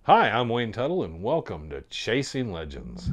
Hi, I'm Wayne Tuttle, and welcome to Chasing Legends.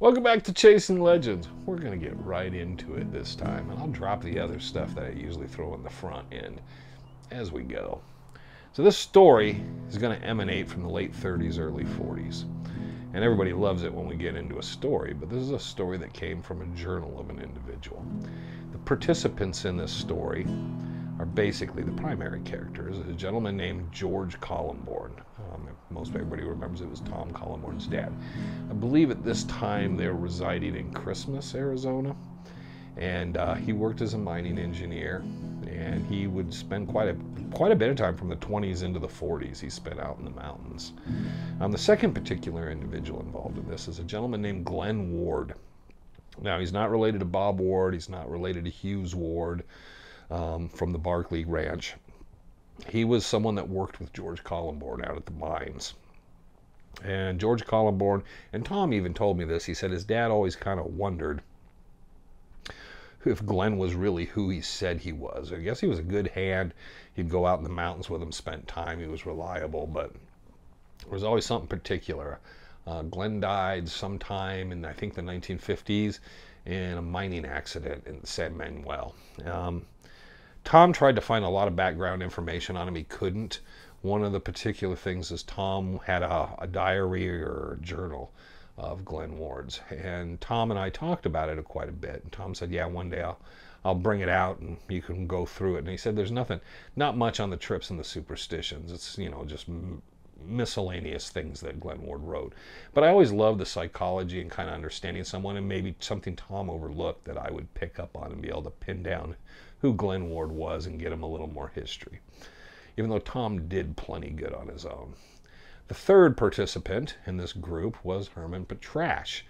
Welcome back to Chasing Legends. We're going to get right into it this time, and I'll drop the other stuff that I usually throw in the front end as we go. So this story is going to emanate from the late 30s, early 40s. And everybody loves it when we get into a story, but this is a story that came from a journal of an individual. The participants in this story are basically the primary characters. A gentleman named George Kollenborn. Most everybody remembers it was Tom Kollenborn's dad. I believe at this time they were residing in Christmas, Arizona, and he worked as a mining engineer, and he would spend quite a bit of time from the 20s into the 40s he spent out in the mountains. The second particular individual involved in this is a gentleman named Glenn Ward. Now, he's not related to Bob Ward. He's not related to Hughes Ward from the Barkley Ranch. He was someone that worked with George Kollenborn out at the mines. And George Kollenborn, and Tom even told me this, he said his dad always kind of wondered if Glenn was really who he said he was. I guess he was a good hand. He'd go out in the mountains with him, spend time. He was reliable, but there was always something particular. Glenn died sometime in, I think, the 1950s in a mining accident in San Manuel. Tom tried to find a lot of background information on him. He couldn't. One of the particular things is Tom had a diary or a journal of Glenn Ward's, and Tom and I talked about it quite a bit. And Tom said, "Yeah, one day I'll bring it out and you can go through it." And he said, "There's not much on the trips and the superstitions. It's just miscellaneous things that Glenn Ward wrote." But I always loved the psychology and kind of understanding someone, and maybe something Tom overlooked that I would pick up on and be able to pin down who Glenn Ward was and get him a little more history, even though Tom did plenty good on his own. The third participant in this group was Herman Petrash,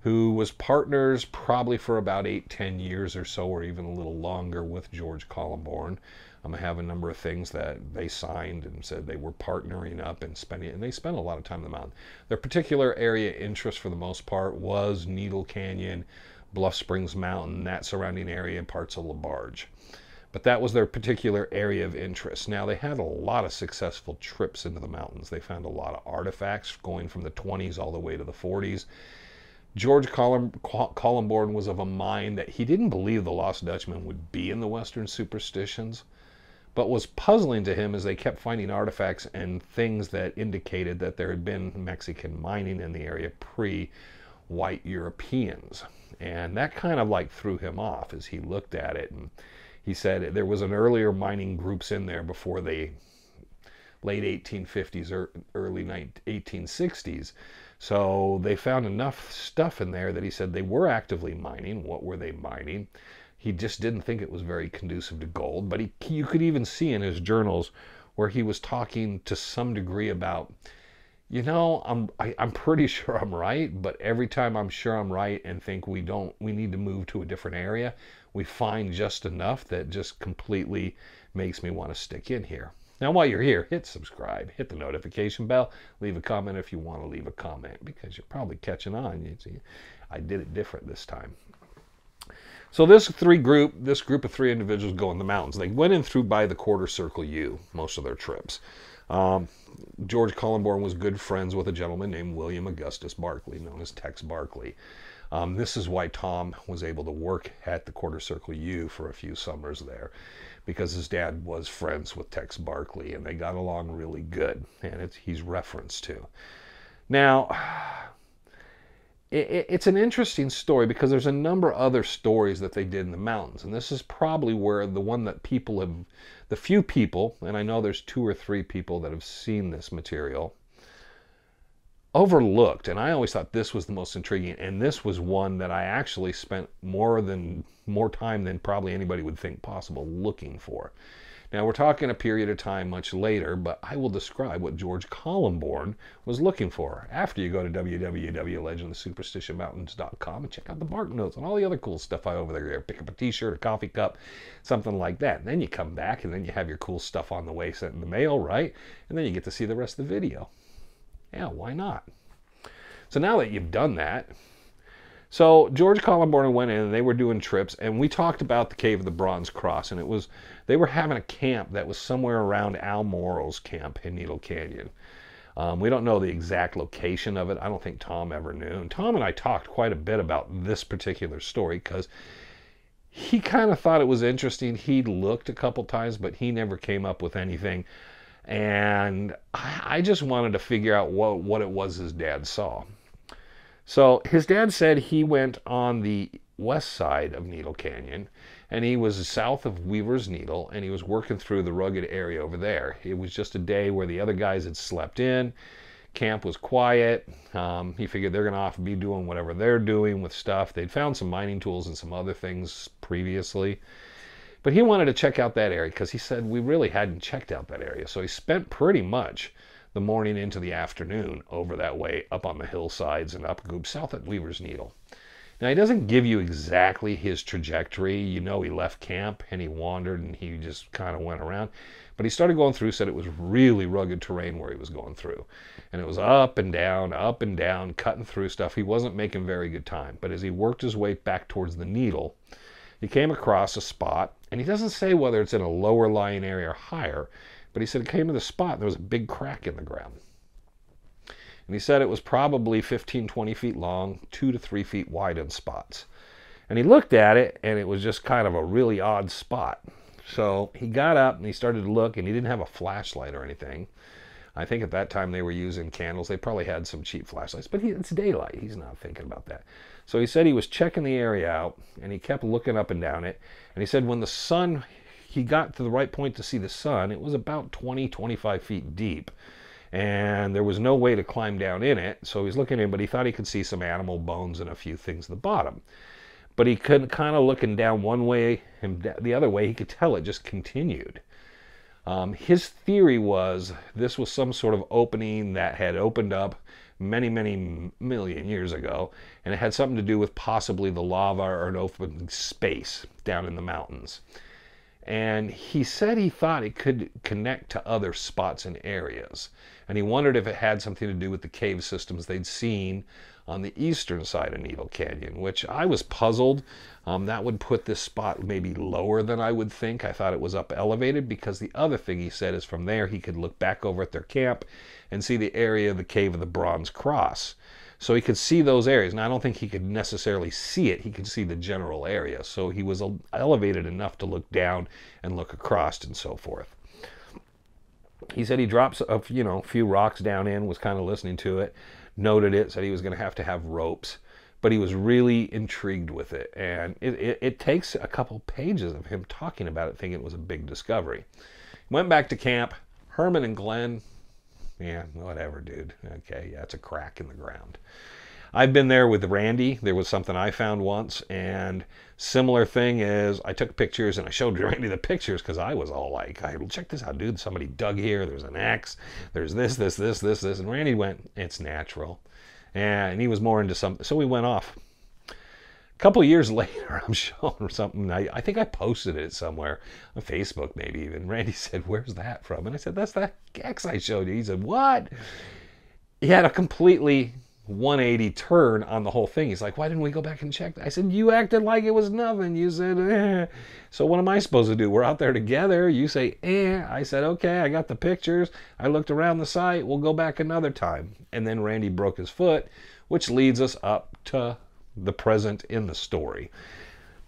who was partners probably for about 8-10 years or so, or even a little longer, with George Kollenborn. I have a number of things that they signed and said they were partnering up and spending, and they spent a lot of time in the mountain. Their particular area of interest for the most part was Needle Canyon, Bluff Springs Mountain, that surrounding area, and parts of LaBarge. But that was their particular area of interest. Now, they had a lot of successful trips into the mountains. They found a lot of artifacts going from the 20s all the way to the 40s. George Kollenborn was of a mind that he didn't believe the Lost Dutchman would be in the Western superstitions, but was puzzling to him as they kept finding artifacts and things that indicated that there had been Mexican mining in the area pre-white Europeans. And that kind of like threw him off as he looked at it. And he said there was an earlier mining groups in there before the late 1850s or early 1860s. So they found enough stuff in there that he said they were actively mining. What were they mining? He just didn't think it was very conducive to gold. But you could even see in his journals where he was talking to some degree about, I'm pretty sure I'm right, but every time I'm sure I'm right and think we need to move to a different area, we find just enough that just completely makes me want to stick in here. Now, while you're here, hit subscribe, hit the notification bell, leave a comment if you want to leave a comment, because you're probably catching on. You see, I did it different this time. So this group of three individuals go in the mountains. They went in through by the Quarter Circle U most of their trips. George Kollenborn was good friends with a gentleman named William Augustus Barkley, known as Tex Barkley. This is why Tom was able to work at the Quarter Circle U for a few summers there, because his dad was friends with Tex Barkley, and they got along really good, and he's referenced to. Now, it's an interesting story because there's a number of other stories that they did in the mountains, and this is probably where the one that the few people, and I know there's 2 or 3 people that have seen this material, overlooked, and I always thought this was the most intriguing, and this was one that I actually spent more time than probably anybody would think possible looking for. Now, we're talking a period of time much later, but I will describe what George Kollenborn was looking for after you go to www.legendofsuperstitionmountains.com and check out the bark notes and all the other cool stuff I have over there. Pick up a t-shirt, a coffee cup, something like that. And then you come back, and then you have your cool stuff on the way sent in the mail, right? And then you get to see the rest of the video. Yeah, why not? So now that you've done that, so George Kollenborn went in, and they were doing trips, and we talked about the Cave of the Bronze Cross, and they were having a camp that was somewhere around Al Morrow's camp in Needle Canyon. We don't know the exact location of it. I don't think Tom ever knew. And Tom and I talked quite a bit about this particular story because he kind of thought it was interesting. He looked a couple times, but he never came up with anything. And I just wanted to figure out what it was his dad saw. So his dad said he went on the west side of Needle Canyon, and he was south of Weaver's Needle, and he was working through the rugged area over there. It was just a day where the other guys had slept in. Camp was quiet. He figured they're going to be doing whatever they're doing with stuff. They'd found some mining tools and some other things previously. But he wanted to check out that area because he said we really hadn't checked out that area. So he spent pretty much the morning into the afternoon over that way, up on the hillsides and up south at Weaver's Needle. Now, he doesn't give you exactly his trajectory. You know, he left camp and he wandered and he just kind of went around. But he started going through, said it was really rugged terrain where he was going through. And it was up and down, cutting through stuff. He wasn't making very good time. But as he worked his way back towards the Needle, he came across a spot, and he doesn't say whether it's in a lower lying area or higher, but he said it came to the spot and there was a big crack in the ground. And he said it was probably 15, 20 feet long, 2 to 3 feet wide in spots. And he looked at it, and it was just kind of a really odd spot. So he got up and he started to look, and he didn't have a flashlight or anything. I think at that time they were using candles. They probably had some cheap flashlights, but it's daylight. He's not thinking about that. So he said he was checking the area out, and he kept looking up and down it. And he said when the sun, he got to the right point to see the sun, it was about 20, 25 feet deep. And there was no way to climb down in it. So he's looking in, but he thought he could see some animal bones and a few things at the bottom. But he couldn't, kind of looking down one way and the other way, he could tell it just continued. His theory was this was some sort of opening that had opened up many, many million years ago, and it had something to do with possibly the lava or an open space down in the mountains. And he said he thought it could connect to other spots and areas. And he wondered if it had something to do with the cave systems they'd seen on the eastern side of Needle Canyon, which I was puzzled. That would put this spot maybe lower than I would think. I thought it was up elevated, because the other thing he said is from there he could look back over at their camp and see the area of the Cave of the Bronze Cross. So he could see those areas. Now, I don't think he could necessarily see it. He could see the general area. So he was elevated enough to look down and look across and so forth. He said he dropped a few rocks down in, was kind of listening to it, noted it, said he was going to have ropes, but he was really intrigued with it. And it takes a couple pages of him talking about it, thinking it was a big discovery. Went back to camp. Herman and Glenn, yeah, whatever, dude. Okay, yeah, it's a crack in the ground. I've been there with Randy. There was something I found once, and similar thing is I took pictures and I showed Randy the pictures because I was all like, check this out, dude. Somebody dug here. There's an axe. There's this. And Randy went, it's natural. And he was more into something. So we went off. A couple of years later, I'm showing something. I think I posted it somewhere on Facebook maybe even. Randy said, where's that from? And I said, that's that axe I showed you. He said, what? He had a completely 180 turn on the whole thing. He's like, why didn't we go back and check that? I said, you acted like it was nothing. You said, eh. So what am I supposed to do? We're out there together. You say, eh. I said, okay, I got the pictures. I looked around the site. We'll go back another time. And then Randy broke his foot, which leads us up to the present in the story.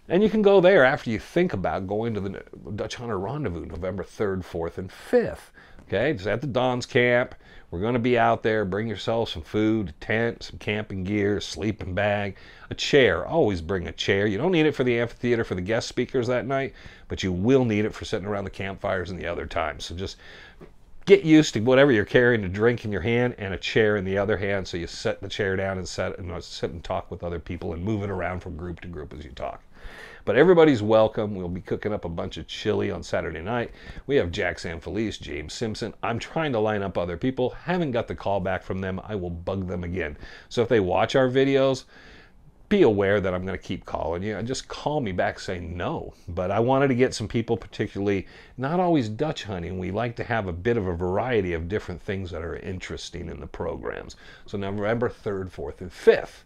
And you can go there after you think about going to the Dutch Hunter Rendezvous, November 3rd, 4th, and 5th. Okay, it's at the Don's Camp. We're going to be out there. Bring yourself some food, a tent, some camping gear, sleeping bag, a chair. Always bring a chair. You don't need it for the amphitheater for the guest speakers that night, but you will need it for sitting around the campfires and the other times. So just get used to whatever you're carrying, a drink in your hand and a chair in the other hand. So you set the chair down and sit and talk with other people and move it around from group to group as you talk. But everybody's welcome. We'll be cooking up a bunch of chili on Saturday night. We have Jack Sanfelice, James Simpson. I'm trying to line up other people. Haven't got the call back from them. I will bug them again. So if they watch our videos, be aware that I'm going to keep calling you. Just call me back saying no. But I wanted to get some people, particularly not always Dutch hunting. We like to have a bit of a variety of different things that are interesting in the programs. So November 3rd, 4th, and 5th.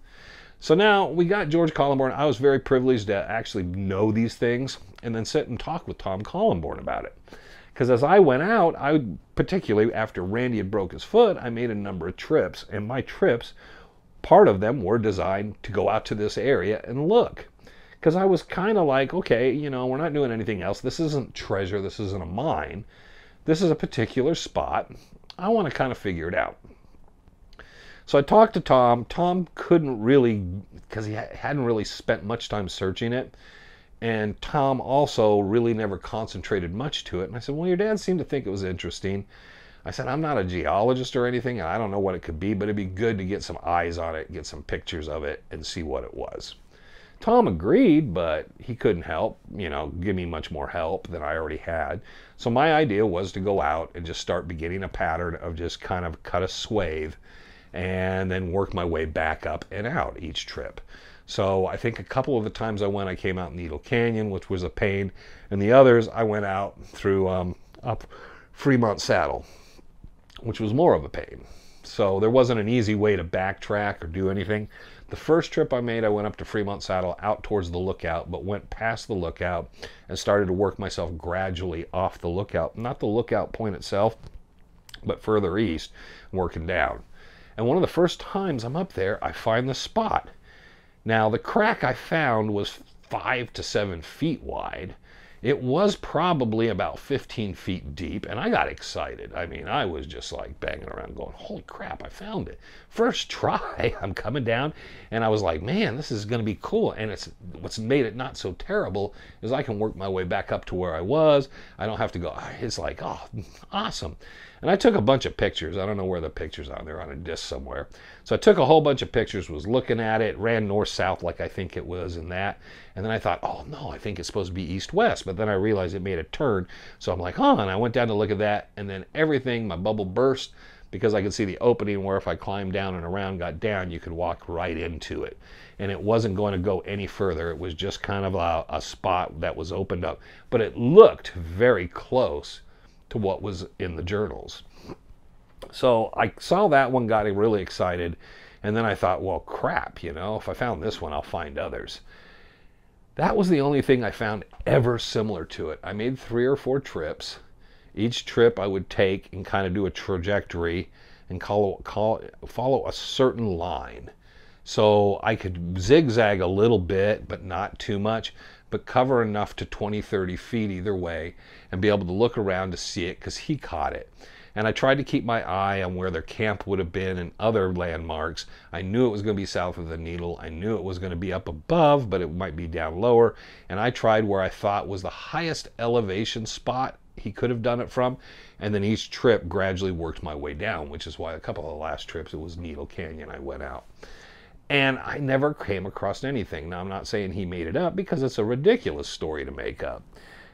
So now we got George Kollenborn. I was very privileged to actually know these things and then sit and talk with Tom Kollenborn about it. Because as I went out, particularly after Randy had broke his foot, I made a number of trips. And my trips, part of them were designed to go out to this area and look. Because I was kind of like, okay, we're not doing anything else. This isn't treasure. This isn't a mine. This is a particular spot. I want to kind of figure it out. So I talked to Tom. Tom couldn't really, because he hadn't really spent much time searching it. And Tom also really never concentrated much to it. And I said, well, your dad seemed to think it was interesting. I said, I'm not a geologist or anything, and I don't know what it could be, but it'd be good to get some eyes on it, get some pictures of it, and see what it was. Tom agreed, but he couldn't help, give me much more help than I already had. So my idea was to go out and just start beginning a pattern of just kind of cut a swathe and then work my way back up and out each trip. So I think a couple of the times I went, I came out Needle Canyon, which was a pain, and the others I went out through up Fremont Saddle, which was more of a pain. So there wasn't an easy way to backtrack or do anything. The first trip I made, I went up to Fremont Saddle out towards the lookout, but went past the lookout and started to work myself gradually off the lookout. Not the lookout point itself, but further east, working down. And one of the first times I'm up there, I find the spot. Now, the crack I found was 5 to 7 feet wide. It was probably about 15 feet deep, and I got excited. I mean, I was just like banging around going, holy crap, I found it. First try, I'm coming down, and I was like, man, this is going to be cool. And what's made it not so terrible is I can work my way back up to where I was. I don't have to go, it's like, oh, awesome. And I took a bunch of pictures. I don't know where the pictures are. They're on a disc somewhere. So I took a whole bunch of pictures, was looking at it, ran north-south like I think it was in that. And then I thought, oh, no, I think it's supposed to be east-west. But then I realized it made a turn. So I'm like, oh, and I went down to look at that. And then everything, my bubble burst because I could see the opening where if I climbed down and around, got down, you could walk right into it. And it wasn't going to go any further. It was just kind of a spot that was opened up. But it looked very close to what was in the journals. So I saw that one, got really excited, and then I thought, well, crap, if I found this one, I'll find others. That was the only thing I found ever similar to it. I made 3 or 4 trips. Each trip I would take and kind of do a trajectory and follow a certain line. So I could zigzag a little bit, but not too much, but cover enough to 20, 30 feet either way and be able to look around to see it because he caught it. And I tried to keep my eye on where their camp would have been and other landmarks. I knew it was going to be south of the Needle. I knew it was going to be up above, but it might be down lower. And I tried where I thought was the highest elevation spot he could have done it from. And then each trip gradually worked my way down, which is why a couple of the last trips, it was Needle Canyon I went out. And I never came across anything. Now, I'm not saying he made it up because it's a ridiculous story to make up.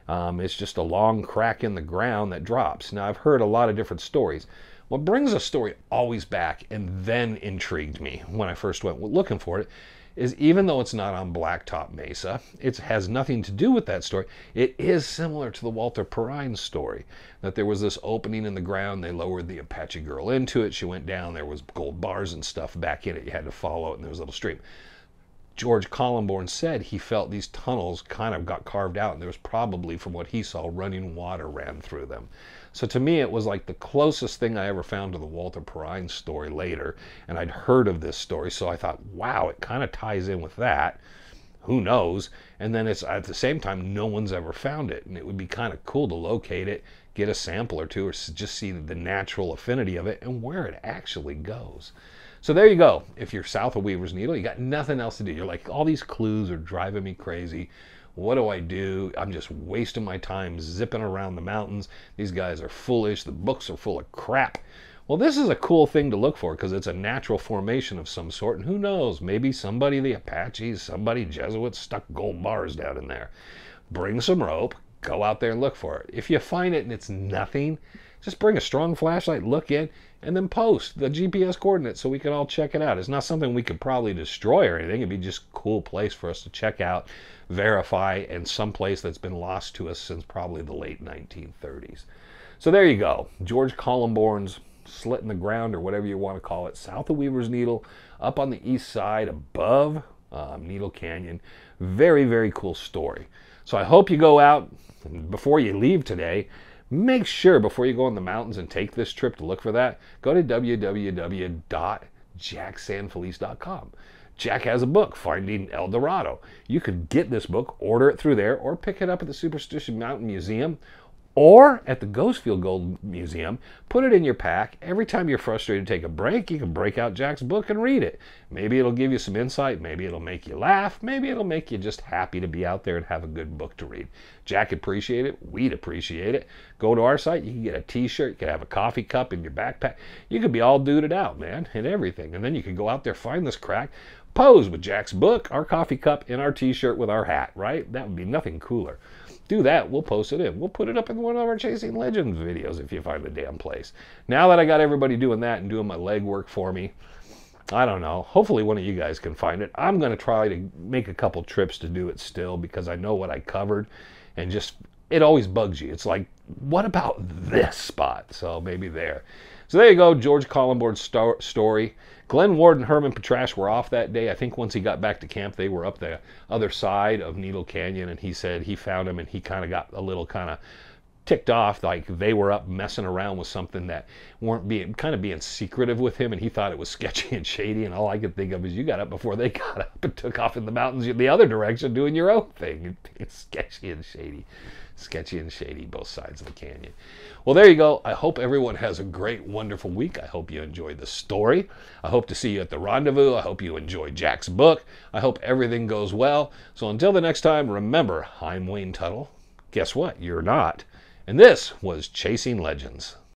It's just a long crack in the ground that drops. Now, I've heard a lot of different stories. What brings a story always back and then intrigued me when I first went looking for it is even though it's not on Blacktop Mesa, it has nothing to do with that story. It is similar to the Walter Perrine story, that there was this opening in the ground. They lowered the Apache girl into it. She went down. There was gold bars and stuff back in it. You had to follow it, and there was a little stream. George Kollenborn said he felt these tunnels kind of got carved out, and there was probably, from what he saw, running water ran through them. So to me, it was like the closest thing I ever found to the Walter Perrine story later, and I'd heard of this story, so I thought, wow, it kind of ties in with that. Who knows? And then it's at the same time, no one's ever found it, and it would be kind of cool to locate it, get a sample or two, or just see the natural affinity of it and where it actually goes. So there you go. If you're south of Weaver's Needle, you got nothing else to do. You're like, all these clues are driving me crazy. What do I do? I'm just wasting my time zipping around the mountains. These guys are foolish. The books are full of crap. Well, this is a cool thing to look for because it's a natural formation of some sort. And who knows, maybe somebody, the Apaches, somebody, Jesuits, stuck gold bars down in there. Bring some rope, go out there and look for it. If you find it and it's nothing, just bring a strong flashlight, look in, and then post the GPS coordinates so we can all check it out. It's not something we could probably destroy or anything. It'd be just a cool place for us to check out, verify, and some place that's been lost to us since probably the late 1930s. So there you go. George Kollenborn's Slit in the Ground, or whatever you want to call it, south of Weaver's Needle, up on the east side above Needle Canyon. Very, very cool story. So I hope you go out, and before you leave today, make sure before you go in the mountains and take this trip to look for that, go to www.jacksanfelice.com. Jack has a book, Finding El Dorado. You could get this book, order it through there, or pick it up at the Superstition Mountain Museum, or at the Ghostfield Gold Museum. Put it in your pack. Every time you're frustrated to take a break, you can break out Jack's book and read it. Maybe it'll give you some insight. Maybe it'll make you laugh. Maybe it'll make you just happy to be out there and have a good book to read. Jack appreciate it. We'd appreciate it. Go to our site. You can get a t-shirt. You can have a coffee cup in your backpack. You could be all duded out, man, and everything. And then you can go out there, find this crack, pose with Jack's book, our coffee cup, and our t-shirt with our hat, right? That would be nothing cooler. Do that, we'll post it in. We'll put it up in one of our Chasing Legends videos if you find the damn place. Now that I got everybody doing that and doing my legwork for me, I don't know. Hopefully one of you guys can find it. I'm going to try to make a couple trips to do it still because I know what I covered, and just, it always bugs you. It's like, what about this spot? So maybe there. So there you go, George Kollenborn's story. Glenn Ward and Herman Petrash were off that day. I think once he got back to camp, they were up the other side of Needle Canyon, and he said he found them, and he kind of got a little kind of ticked off, like they were up messing around with something that weren't being secretive with him, and he thought it was sketchy and shady, and all I could think of is you got up before they got up and took off in the mountains the other direction doing your own thing. It's sketchy and shady. Sketchy and shady, both sides of the canyon. Well, there you go. I hope everyone has a great, wonderful week. I hope you enjoyed the story. I hope to see you at the rendezvous. I hope you enjoy Jack's book. I hope everything goes well. So until the next time, remember, I'm Wayne Tuttle. Guess what? You're not. And this was Chasing Legends.